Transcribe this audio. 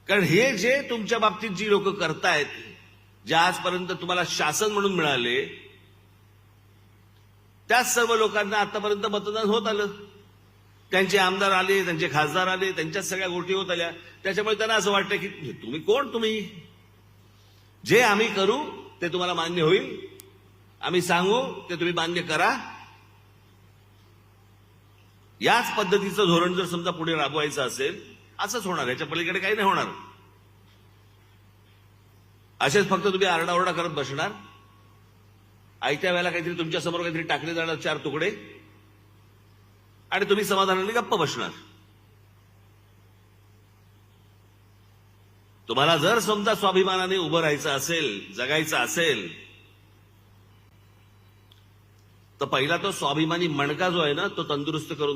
कारण हे जे तुमच्या बाबतीत जी लोक करतायत, जे आजपर्यंत तुम्हाला शासन म्हणून मिळाले, त्याच सर्व लोकांना आतापर्यंत मतदान होत आलं. त्यांचे आमदार आले, त्यांचे खासदार आले, त्यांच्याच सगळ्या गोष्टी होत आल्या. त्याच्यामुळे त्यांना असं वाटतं की तुम्ही कोण, तुम्ही जे आम्ही करू ते तुम्हाला मान्य होईल, आम्ही सांगू ते तुम्ही मान्य करा. याच पद्धतीचं धोरण जर समजा पुढे राबवायचं असेल, असंच होणार, याच्या पलीकडे काही नाही होणार. असेच फक्त तुम्ही आरडाओरडा करत बसणार. आयत्या वेळेला काहीतरी तुमच्या समोर काहीतरी टाकले जाणार 4 तुकडे, आणि तुम्ही समाधानाने गप्प बसणार. तुम्हाला जर समजा स्वाभिमानाने उभं राहायचं असेल, जगायचं असेल, तर पहिला तो स्वाभिमानी मणका जो आहे ना, तो तंदुरुस्त करून